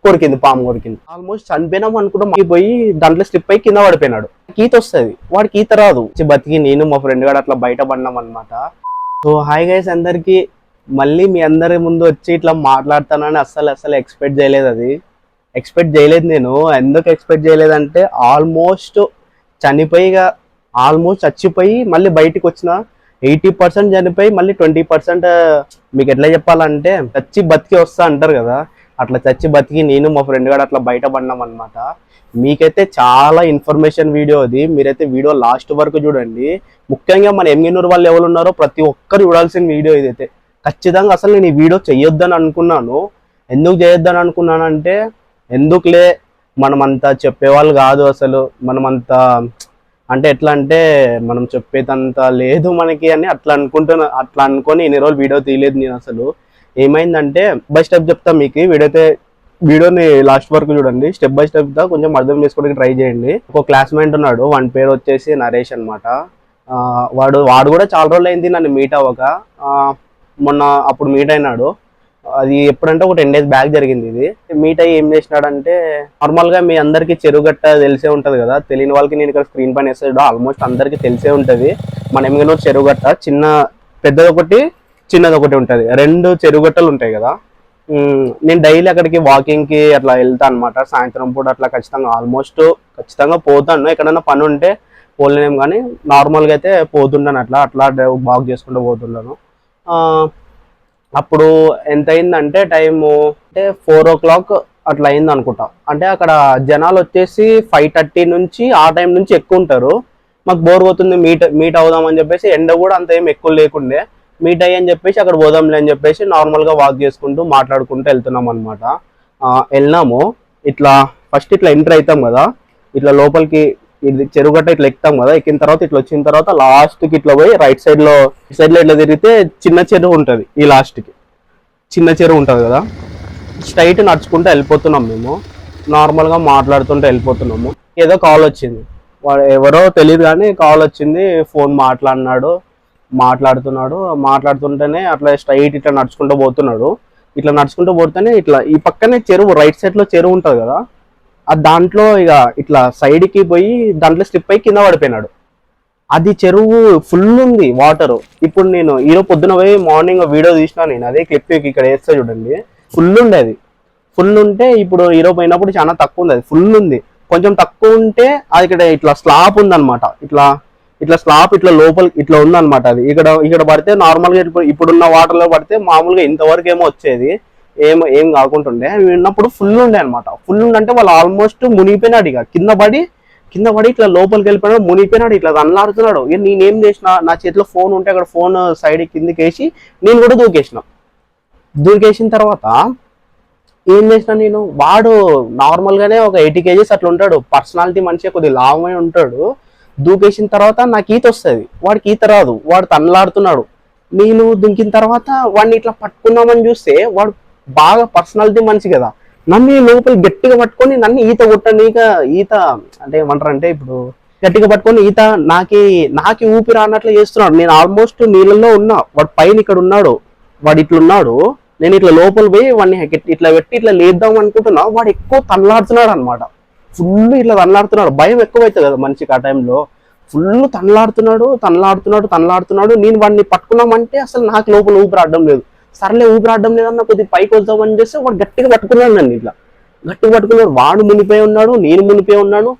కొరికింది, పాము కొరికింది. ఆల్మోస్ట్ చనిపోయినాం అనుకుంటా పోయి దాంట్లో స్లిప్ అయి కింద పడిపోయినాడు. ఈత వస్తుంది, వాడికి ఈత రాదు. బతికి నేను మా ఫ్రెండ్ గారు అట్లా బయట పడినాం అనమాట. సో హాయ్ గైస్ అందరికి, మళ్ళీ మీ అందరి ముందు వచ్చి ఇట్లా మాట్లాడతానని అస్సలు ఎక్స్పెక్ట్ చేయలేదు. అది ఎక్స్పెక్ట్ చేయలేదు. నేను ఎందుకు ఎక్స్పెక్ట్ చేయలేదంటే ఆల్మోస్ట్ చచ్చిపోయి మళ్ళీ బయటికి వచ్చిన 80% చనిపోయి మళ్ళీ 20% మీకు ఎట్లా చెప్పాలంటే చచ్చి బతికి వస్తా అంటారు కదా, అట్లా చచ్చి బతికి నేను మా ఫ్రెండ్ గారు అట్లా బయట పడినాం అనమాట. మీకైతే చాలా ఇన్ఫర్మేషన్ వీడియో అది, మీరైతే వీడియో లాస్ట్ వరకు చూడండి. ముఖ్యంగా మన ఎంగినూరు వాళ్ళు ఎవరు ఉన్నారో ప్రతి ఒక్కరు చూడాల్సిన వీడియో ఇదైతే ఖచ్చితంగా. అసలు నేను ఈ వీడియో చెయ్యొద్దని అనుకున్నాను. ఎందుకు చేయొద్దని అనుకున్నానంటే, ఎందుకులే మనమంతా చెప్పేవాళ్ళు కాదు అసలు, మనమంతా అంటే ఎట్లా అంటే మనం చెప్పేదంత లేదు మనకి అని అట్లా అనుకొని ఇన్ని రోజులు వీడియో తీయలేదు నేను. అసలు ఏమైందంటే బై స్టెప్ చెప్తా మీకు. వీడియోని లాస్ట్ వరకు చూడండి, స్టెప్ బై స్టెప్ దా కొంచెం అర్థం చేసుకోవడానికి ట్రై చేయండి. ఒక క్లాస్మేట్ ఉన్నాడు, వాడి పేరు వచ్చేసి నరేష్ అనమాట. వాడు కూడా చాలా రోజులు అయింది నన్ను మీట్ అవ్వక. మొన్న అప్పుడు మీట్ అయినాడు. అది ఎప్పుడంటే ఒక 10 days బ్యాక్ జరిగింది. ఇది మీట్ అయ్యి ఏం చేసినాడంటే, నార్మల్గా మీ అందరికీ చెరుగట్ట తెలిసే ఉంటుంది కదా, తెలియని వాళ్ళకి నేను ఇక్కడ స్క్రీన్ పైన వేస్తాడు. ఆల్మోస్ట్ అందరికీ తెలిసే ఉంటుంది. మన ఎమ్మిగనూరు చెరుగట్ట పెద్దది ఒకటి చిన్నది ఒకటి ఉంటుంది, 2 చెరుగట్టలు ఉంటాయి కదా. నేను డైలీ అక్కడికి వాకింగ్కి అట్లా వెళ్తాను అనమాట. సాయంత్రం పూట అట్లా ఖచ్చితంగా పోతాను. ఎక్కడైనా పని ఉంటే పోలేనేం, కానీ నార్మల్గా అయితే పోతుంటాను. అట్లా వాక్ చేసుకుంటూ పోతుంటాను. అప్పుడు ఎంత అయిందంటే టైము అంటే 4 o'clock అట్లా అయింది అనుకుంటా. అంటే అక్కడ జనాలు వచ్చేసి 5:30 నుంచి ఆ టైం నుంచి ఎక్కువ ఉంటారు. మాకు బోర్ పోతుంది, మీట్ అవుదామని చెప్పేసి, ఎండ కూడా అంత ఏం ఎక్కువ లేకుండే. మీట్ అయ్యి అని చెప్పేసి అక్కడ పోదాంలే అని చెప్పేసి నార్మల్గా వాక్ చేసుకుంటూ మాట్లాడుకుంటూ వెళ్తున్నాం అనమాట. వెళ్ళినాము. ఇట్లా ఫస్ట్ ఇట్లా ఎంటర్ అవుతాం కదా, ఇట్లా లోపలికి ఇది చెరుగట్ట ఇట్లా ఎక్కుతాం కదా. ఎక్కిన తర్వాత ఇట్లా వచ్చిన తర్వాత లాస్ట్కి ఇట్లా పోయి రైట్ సైడ్లో ఇట్లా తిరిగితే చిన్న చెరువు ఉంటుంది. ఈ లాస్ట్కి చిన్న చెరువు ఉంటుంది కదా, స్ట్రైట్ నడుచుకుంటూ వెళ్ళిపోతున్నాం మేము. నార్మల్గా మాట్లాడుతుంటే వెళ్ళిపోతున్నాము. ఏదో కాల్ వచ్చింది, వాడు ఎవరో తెలియదు కానీ కాల్ వచ్చింది. ఫోన్ మాట్లాడుతుంటేనే అట్లా స్ట్రైట్ ఇట్లా నడుచుకుంటూ పోతున్నాడు. ఇట్లా నడుచుకుంటూ పోతేనే ఇట్లా ఈ పక్కనే చెరువు, రైట్ సైడ్లో చెరువు ఉంటుంది కదా, దాంట్లో ఇక ఇట్లా సైడ్కి పోయి దాంట్లో స్లిప్ అయి కింద పడిపోయినాడు. అది చెరువు ఫుల్ ఉంది వాటర్. ఇప్పుడు నేను ఈరోజు పొద్దున పోయి మార్నింగ్ వీడియో తీసినా నేను, అదే క్లిప్ ఇక్కడ వేస్తా చూడండి. ఫుల్ ఉండేది. ఫుల్ ఉంటే ఇప్పుడు ఈరోజు పోయినప్పుడు చాలా తక్కువ ఉంది. అది ఫుల్ ఉంది. కొంచెం తక్కువ ఉంటే అది ఇక్కడ ఇట్లా స్లాబ్ ఉందన్నమాట. ఇట్లా స్లాబ్ ఇట్లా లోపల ఇట్లా ఉందన్నమాట. అది ఇక్కడ పడితే నార్మల్గా ఇప్పుడున్న వాటర్లో పడితే మామూలుగా ఇంతవరకు ఏమో వచ్చేది, ఏం కాకుంటుండే. విన్నప్పుడు ఫుల్ ఉండే అనమాట. ఫుల్ ఉండంటే వాళ్ళు ఆల్మోస్ట్ మునిగిపోయినాడు. ఇక కింద పడి ఇట్లా లోపలికి వెళ్ళిపోయినాడు, మునిగిపోయినాడు. ఇట్లా అల్లాడుతున్నాడు. నేనేం చేసిన, నా చేతిలో ఫోన్ ఉంటే అక్కడ ఫోన్ సైడ్ కిందకి వేసి నేను కూడా దూకేసిన తర్వాత ఏం చేసిన నేను, వాడు నార్మల్గానే ఒక 80 kgs అట్లా ఉంటాడు, పర్సనాలిటీ మనిషి, కొద్దిగా లాభమై ఉంటాడు. దూకేసిన తర్వాత నాకు ఈత వస్తుంది, వాడికి ఈత రాదు. వాడు తనలాడుతున్నాడు. నేను దుంకిన తర్వాత వాడిని ఇట్లా పట్టుకుందామని చూస్తే వాడు బాగా పర్సనాలిటీ మనిషి కదా, నన్ను లోపల గట్టిగా పట్టుకొని నన్ను ఈత అంటే ఏమంటారంటే ఇప్పుడు గట్టిగా పట్టుకొని నాకి ఊపిరి అన్నట్లు చేస్తున్నాడు. నేను ఆల్మోస్ట్ నీళ్ళల్లో ఉన్నా, వాడు పైన ఇక్కడ ఉన్నాడు, వాడు ఇట్లున్నాడు. నేను ఇట్లా లోపల పోయి వాడిని ఇట్లా పెట్టి ఇట్లా లేద్దాం అనుకుంటున్నా. వాడు ఎక్కువ తనలాడుతున్నాడు అనమాట. ఫుల్ ఇట్లా తనలాడుతున్నాడు. భయం ఎక్కువ అవుతుంది కదా మనిషికి ఆ టైంలో. ఫుల్ తనలాడుతున్నాడు. నేను వాడిని పట్టుకున్నామంటే అసలు నాకు లోపల ఊపిరి ఆడడం లేదు. సర్లే ఊపిరి ఆడడం లేదన్నా కొద్దిగా పైకి వద్దామని చేస్తే వాడు గట్టిగా పట్టుకున్నాడు నన్ను. ఇట్లా గట్టిగా పట్టుకున్నాడు. వాడు మునిపోయి ఉన్నాడు, నేను మునిపోయి ఉన్నాను.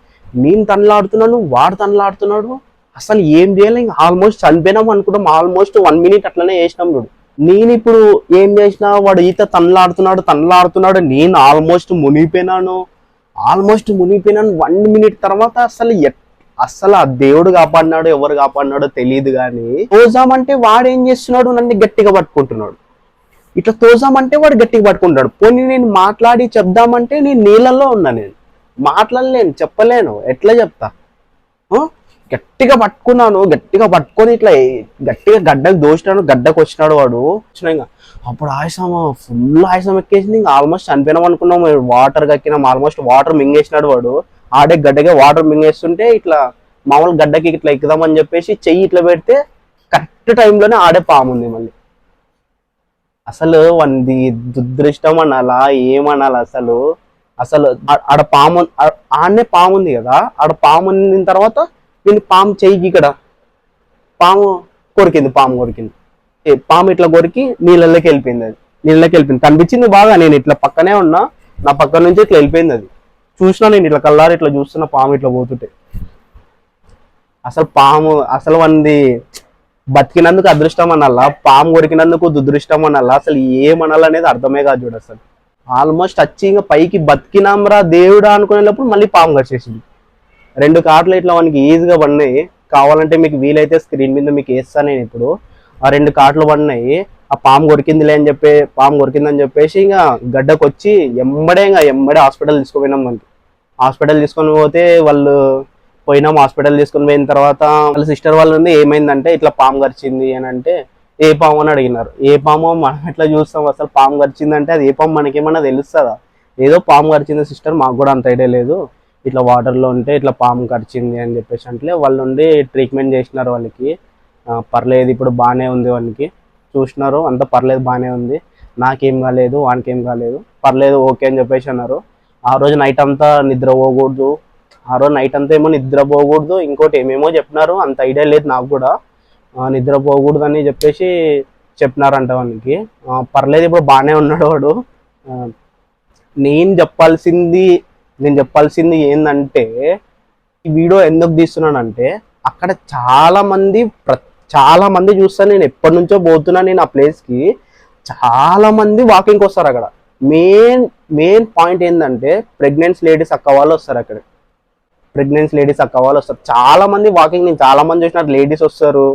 నేను తనలాడుతున్నాను, వాడు తనలాడుతున్నాడు. అసలు ఏం చేయాలి, ఇంకా ఆల్మోస్ట్ చనిపోయినాం అనుకుంటాం. ఆల్మోస్ట్ 1 minute అట్లనే చేసినాం చూడు. నేను ఇప్పుడు ఏం చేసినా, వాడు ఈత తనలాడుతున్నాడు. నేను ఆల్మోస్ట్ మునిగిపోయినాను. 1 minute తర్వాత అసలు ఆ దేవుడు కాపాడినాడు, ఎవరు కాపాడినాడో తెలియదు. కానీ తోజామంటే వాడు ఏం చేస్తున్నాడు, నన్ను గట్టిగా పట్టుకుంటున్నాడు. ఇట్లా తోజామంటే వాడు గట్టిగా పట్టుకుంటాడు. పోనీ నేను మాట్లాడి చెప్దామంటే నేను నీళ్ళల్లో ఉన్నా, నేను మాట్లాడలేను, చెప్పలేను, ఎట్లా చెప్తా. గట్టిగా పట్టుకొని ఇట్లా గట్టిగా గడ్డకు దోసినాడు. గడ్డకు వచ్చినాడు వాడు. ఇంకా అప్పుడు ఫుల్ ఆయాసం ఎక్కేసింది. ఇంకా ఆల్మోస్ట్ చనిపోయినాం అనుకున్నాం. వాటర్ కక్కినాం, ఆల్మోస్ట్ వాటర్ మింగేసినాడు వాడు. ఆడే గడ్డగా వాటర్ మింగేస్తుంటే ఇట్లా మామూలు గడ్డకి ఇట్లా ఎక్కుదామని చెప్పేసి చెయ్యి ఇట్లా పెడితే కరెక్ట్ టైంలోనే ఆడే పాము ఉంది మళ్ళీ. అసలు వాడి దురదృష్టం అనాలా ఏమనాలి, అసలు అసలు ఆడ పాము ఆడనే పాము ఉంది కదా, ఆడ పాము ఉన్న తర్వాత దీన్ని పాము చెయ్యి ఇక్కడ పాము పాము కొరికింది. పాము ఇట్లా కొరికి నీళ్ళలోకి వెళ్ళిపోయింది. అది నీళ్ళకి వెళ్ళిపోయింది, కనిపించింది బాగా. నేను ఇట్లా పక్కనే ఉన్నా, నా పక్క నుంచి ఇట్లా వెళ్ళిపోయింది. అది చూసినా, నేను ఇట్లా కల్లారు ఇట్లా చూస్తున్నా పాము ఇట్లా పోతుంటే. అసలు పాము అసలు వంది బతికినందుకు అదృష్టం అనాలా, పాము కొరికినందుకు దుదృష్టం అనాలా, అసలు ఏమనాలనేది అర్థమే కాదు చూడు. అసలు ఆల్మోస్ట్ వచ్చి ఇంకా పైకి బతికినాంరా దేవుడా అనుకునేటప్పుడు మళ్ళీ పాము కట్టేసింది. 2 కార్లు ఇట్లా మనకి ఈజీగా పడినాయి. కావాలంటే మీకు వీలైతే స్క్రీన్ మీద మీకు వేస్తాను నేను ఇప్పుడు. ఆ 2 కార్లు పడినాయి. ఆ పాము కొరికిందిలే అని పాము కొరికిందని చెప్పేసి ఇంకా గడ్డకు వచ్చి ఎంబడే హాస్పిటల్ తీసుకుపోయినాం. మనకి హాస్పిటల్ తీసుకొని పోతే వాళ్ళు పోయినాం. హాస్పిటల్ తీసుకొని పోయిన తర్వాత వాళ్ళ సిస్టర్ వాళ్ళు ఉంది, ఏమైందంటే ఇట్లా పాము కరిచింది అని అంటే, ఏ పాము అని అడిగినారు. ఏ పాము మనం ఎట్లా చూస్తాం, అసలు పాము కరిచిందంటే అది ఏ పాము మనకేమన్నా తెలుస్తుందా? ఏదో పాము కరిచింది సిస్టర్, మాకు కూడా అంత ఐడియా లేదు, ఇట్లా వాటర్లో ఉంటే ఇట్లా పాము కరిచింది అని చెప్పేసి అంటే వాళ్ళు ఉండి ట్రీట్మెంట్ చేసినారు వాళ్ళకి. పర్లేదు ఇప్పుడు బాగానే ఉంది, వానికి చూసినారు అంత పర్లేదు బాగానే ఉంది, నాకేం కాలేదు వానికి ఏం కాలేదు, పర్లేదు ఓకే అని చెప్పేసి అన్నారు. ఆ రోజు నైట్ అంతా నిద్రపోకూడదు, ఆ రోజు నైట్ అంతా ఏమో నిద్రపోకూడదు, ఇంకోటి ఏమేమో చెప్పినారు, అంత ఐడియా లేదు నాకు కూడా. నిద్రపోకూడదు అని చెప్పేసి చెప్పినారంట వానికి. పర్లేదు ఇప్పుడు బాగానే ఉన్నాడు వాడు. నేను చెప్పాల్సింది ఏంటంటే, ఈ వీడియో ఎందుకు తీస్తున్నానంటే, అక్కడ చాలా మంది చూస్తాను. నేను ఎప్పటి నుంచో పోతున్నా నేను ఆ ప్లేస్కి, చాలా మంది వాకింగ్కి వస్తారు అక్కడ. మెయిన్ పాయింట్ ఏంటంటే, ప్రెగ్నెన్సీ లేడీస్ అక్క వాళ్ళు వస్తారు అక్కడ. చాలా మంది వాకింగ్, నేను చాలా మంది చూసిన లేడీస్ వస్తారు,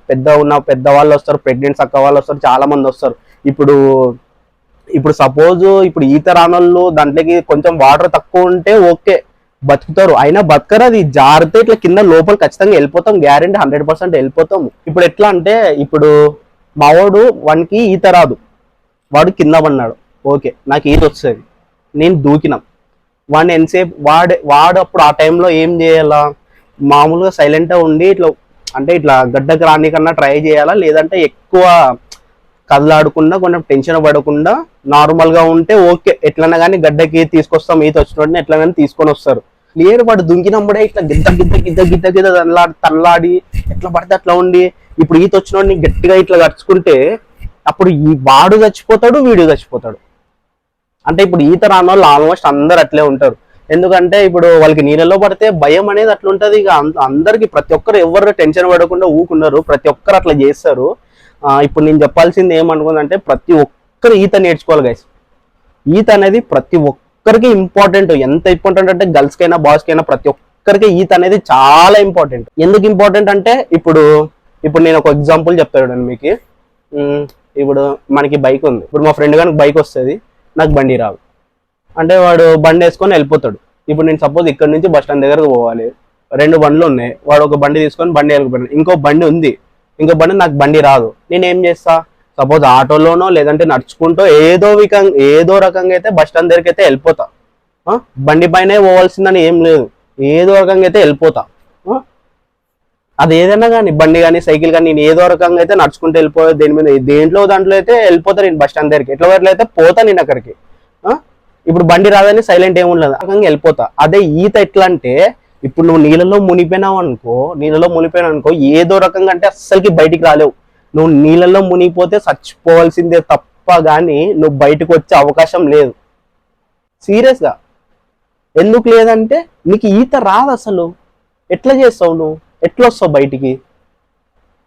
పెద్దవాళ్ళు వస్తారు, ప్రెగ్నెంట్స్ అక్క వాళ్ళు వస్తారు, చాలా మంది వస్తారు. ఇప్పుడు సపోజ్ ఇప్పుడు ఈత రానోళ్ళు దాంట్లోకి కొంచెం వాటర్ తక్కువ ఉంటే ఓకే బతుకుతారు, అయినా బతకరు. అది జారితే ఇట్లా కింద లోపల ఖచ్చితంగా వెళ్ళిపోతాం, గ్యారెంటీ 100% వెళ్ళిపోతాము. ఇప్పుడు ఎట్లా అంటే, ఇప్పుడు మావాడు వానికి ఈత రాదు, వాడు కింద పడినాడు, ఓకే నాకు ఈత వస్తుంది, నేను దూకినాం. వాడిని ఎంతసేపు వాడు అప్పుడు ఆ టైంలో ఏం చేయాలా, మామూలుగా సైలెంట్గా ఉండి ఇట్లా గడ్డకు రానికన్నా ట్రై చేయాలా, లేదంటే ఎక్కువ కదలాడకుండా కొంచెం టెన్షన్ పడకుండా నార్మల్గా ఉంటే ఓకే, ఎట్లన్నా కానీ గడ్డకి తీసుకొస్తాం, ఈత వచ్చినోడిని ఎట్లా కానీ తీసుకొని వస్తారు. లేరు వాడు దుంకినప్పుడే ఇట్లా గిద్ద తల్లాడి ఎట్లా పడితే అట్లా ఉండి, ఇప్పుడు ఈత వచ్చినోడిని గట్టిగా ఇట్లా గడుచుకుంటే అప్పుడు వాడు చచ్చిపోతాడు, వీడు చచ్చిపోతాడు. అంటే ఇప్పుడు ఈత రాని వాళ్ళు ఆల్మోస్ట్ అందరు అట్లే ఉంటారు. ఎందుకంటే ఇప్పుడు వాళ్ళకి నీళ్ళలో పడితే భయం అనేది అట్లా ఉంటుంది. ఇక అందరికి ప్రతి ఒక్కరు ఎవరు టెన్షన్ పడకుండా ఊకున్నారు, ప్రతి ఒక్కరు అట్లా చేస్తారు. ఇప్పుడు నేను చెప్పాల్సింది ఏమనుకుందంటే, ప్రతి ఒక్కరు ఈత నేర్చుకోవాలి గైస్. ఈత అనేది ప్రతి ఒక్కరికి ఇంపార్టెంట్. ఎంత ఇంపార్టెంట్ అంటే, గర్ల్స్కైనా బాయ్స్కైనా ప్రతి ఒక్కరికి ఈత అనేది చాలా ఇంపార్టెంట్. ఎందుకు ఇంపార్టెంట్ అంటే, ఇప్పుడు నేను ఒక ఎగ్జాంపుల్ చెప్తాను మీకు. ఇప్పుడు మనకి బైక్ ఉంది, ఇప్పుడు మా ఫ్రెండ్ గారికి బైక్ వస్తుంది, నాకు బండి రాదు అంటే వాడు బండి వేసుకొని వెళ్ళిపోతాడు. ఇప్పుడు నేను సపోజ్ ఇక్కడ నుంచి బస్ స్టాండ్ దగ్గరకు పోవాలి, 2 బండ్లు ఉన్నాయి, వాడు ఒక బండి తీసుకొని బండి వెళ్ళిపోయాడు, ఇంకో బండి ఉంది, నాకు బండి రాదు, నేను ఏం చేస్తా, సపోజ్ ఆటోలోనో లేదంటే నడుచుకుంటూ ఏదో రకంగా అయితే బస్ స్టాండ్ దగ్గరికి అయితే వెళ్ళిపోతా. బండి పైనే పోవాల్సిందని ఏం లేదు, ఏదో రకంగా అయితే వెళ్ళిపోతా. అది ఏదైనా కానీ, బండి కానీ సైకిల్ కానీ, నేను ఏదో రకంగా అయితే నడుచుకుంటూ వెళ్ళిపోయా, దాంట్లో అయితే వెళ్ళిపోతా నేను బస్ స్టాండ్ దగ్గరికి, ఎట్లా పోతా నేను అక్కడికి. ఇప్పుడు బండి రాదని సైలెంట్ ఏముండదు, రకంగా వెళ్ళిపోతా. అదే ఈత ఎట్లా అంటే, ఇప్పుడు నువ్వు నీళ్ళలో మునిగిపోయినావు అనుకో, ఏదో రకంగా అంటే అస్సలకి బయటికి రాలేవు. నువ్వు నీళ్ళలో మునిగిపోతే చచ్చిపోవాల్సిందే తప్ప కానీ నువ్వు బయటకు వచ్చే అవకాశం లేదు. సీరియస్గా ఎందుకు లేదంటే, నీకు ఈత రాదు అసలు. ఎట్లా చేస్తావు నువ్వు, ఎట్లా వస్తావు బయటికి,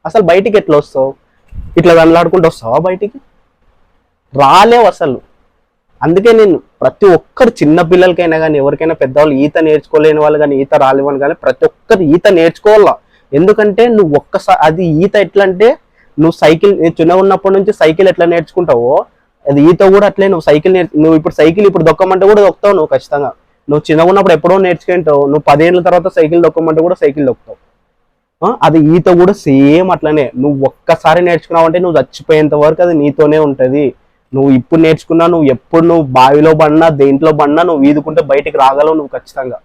అసలు బయటికి ఎట్లా వస్తావు? ఇట్లా వెళ్ళాడుకుంటూ వస్తావా బయటికి? రాలేవు అసలు. అందుకే నేను ప్రతి ఒక్కరు, చిన్న పిల్లలకైనా కానీ ఎవరికైనా, పెద్దవాళ్ళు, ఈత నేర్చుకోలేని వాళ్ళు కానీ, ఈత రాలేవని కానీ ప్రతి ఒక్కరు ఈత నేర్చుకోవాలా. ఎందుకంటే నువ్వు ఒక్కసారి అది ఈత ఎట్లా అంటే, నువ్వు చిన్నగా ఉన్నప్పటి నుంచి సైకిల్ ఎట్లా నేర్చుకుంటావో అది ఈత కూడా అట్లే. నువ్వు ఇప్పుడు సైకిల్ దొక్కమంటే కూడా దొక్కుతావు నువ్వు ఖచ్చితంగా. నువ్వు చిన్నగా ఉన్నప్పుడు ఎప్పుడో నేర్చుకుంటావు, నువ్వు 10 ఏళ్ళ తర్వాత సైకిల్ దొక్కమంటే కూడా సైకిల్ దొక్కుతావు. అది ఈత కూడా సేమ్ అట్లనే. నువ్వు ఒక్కసారి నేర్చుకున్నావు అంటే నువ్వు చచ్చిపోయేంత వరకు అది నీతోనే ఉంటది. నువ్వు ఇప్పుడు నేర్చుకున్నా, నువ్వు ఎప్పుడు నువ్వు బావిలో పడినా దేంట్లో పడినా నువ్వు ఈదుకుంటే బయటికి రాగలవు నువ్వు ఖచ్చితంగా.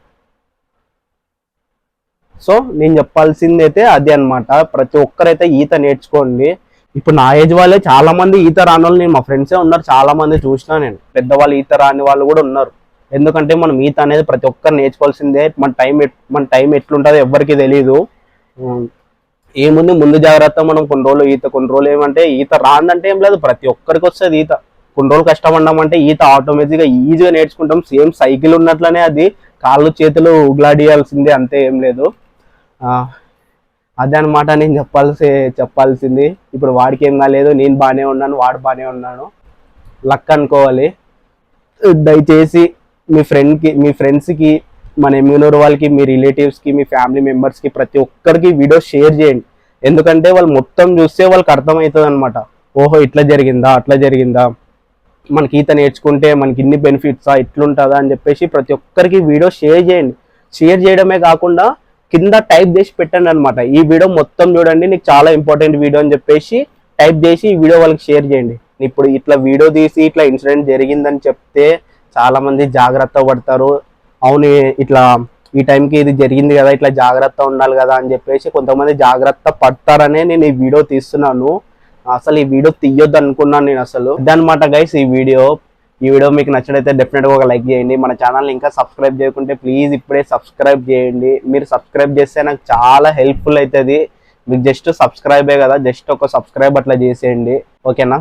సో నేను చెప్పాల్సింది అయితే అదే అనమాట. ప్రతి ఒక్కరైతే ఈత నేర్చుకోండి. ఇప్పుడు నా ఏజ్ వాళ్ళే చాలా మంది ఈత రాని వాళ్ళు, నేను మా ఫ్రెండ్సే ఉన్నారు చాలా మంది చూసినా, నేను పెద్దవాళ్ళు ఈత రాని వాళ్ళు కూడా ఉన్నారు. ఎందుకంటే మనం ఈత అనేది ప్రతి ఒక్కరు నేర్చుకోవాల్సిందే. మన టైం ఎట్లుంటుందో ఎవ్వరికి తెలియదు. ఏముంది ముందు జాగ్రత్త, మనం కొన్ని రోజులు ఈత, కొన్ని రోజులు ఏమంటే ఈత రాందంటే ఏం లేదు, ప్రతి ఒక్కరికి వస్తుంది ఈత. కొన్ని రోజులు కష్టపడ్డామంటే ఈత ఆటోమేటిక్గా ఈజీగా నేర్చుకుంటాం. సేమ్ సైకిల్ ఉన్నట్లనే అది కాళ్ళు చేతులు ఉగ్లాడియాల్సిందే, అంతే, ఏం లేదు. అదే అనమాట నేను చెప్పాల్సింది. ఇప్పుడు వాడికి ఏం కాలేదు, నేను బాగానే ఉన్నాను, వాడు బాగానే ఉన్నాను, లక్ అనుకోవాలి. దయచేసి మీ ఫ్రెండ్స్కి, మన ఎమ్యూనూరు వాళ్ళకి, మీ రిలేటివ్స్కి, మీ ఫ్యామిలీ మెంబర్స్కి ప్రతి ఒక్కరికి వీడియో షేర్ చేయండి. ఎందుకంటే వాళ్ళు మొత్తం చూస్తే వాళ్ళకి అర్థమవుతుంది అనమాట. ఓహో ఇట్లా జరిగిందా, అట్లా జరిగిందా, మనకి ఈత నేర్చుకుంటే మనకి ఇన్ని బెనిఫిట్సా, ఇట్లుంటుందా అని చెప్పేసి ప్రతి ఒక్కరికి వీడియో షేర్ చేయండి. షేర్ చేయడమే కాకుండా కింద టైప్ చేసి పెట్టండి అనమాట. ఈ వీడియో మొత్తం చూడండి, నీకు చాలా ఇంపార్టెంట్ వీడియో అని చెప్పేసి టైప్ చేసి ఈ వీడియో వాళ్ళకి షేర్ చేయండి. ఇప్పుడు ఇట్లా వీడియో తీసి ఇట్లా ఇన్సిడెంట్ జరిగిందని చెప్తే చాలా మంది జాగ్రత్త పడతారు. అవును, ఇట్లా ఈ టైంకి ఇది జరిగింది కదా, ఇట్లా జాగ్రత్త ఉండాలి కదా అని చెప్పేసి కొంతమంది జాగ్రత్త పడతారనే నేను ఈ వీడియో తీస్తున్నాను. అసలు ఈ వీడియో తీయొద్దు అనుకున్నాను నేను అసలు. ఇదనమాట గైస్ ఈ వీడియో మీకు నచ్చినైతే డెఫినెట్గా ఒక లైక్ చేయండి. మన ఛానల్ని ఇంకా సబ్స్క్రైబ్ చేయకుంటే ప్లీజ్ ఇప్పుడే సబ్స్క్రైబ్ చేయండి. మీరు సబ్స్క్రైబ్ చేస్తే నాకు చాలా హెల్ప్ఫుల్ అవుతుంది. మీకు జస్ట్ సబ్స్క్రైబే కదా, జస్ట్ ఒక సబ్స్క్రైబ్ అట్లా చేసేయండి, ఓకేనా.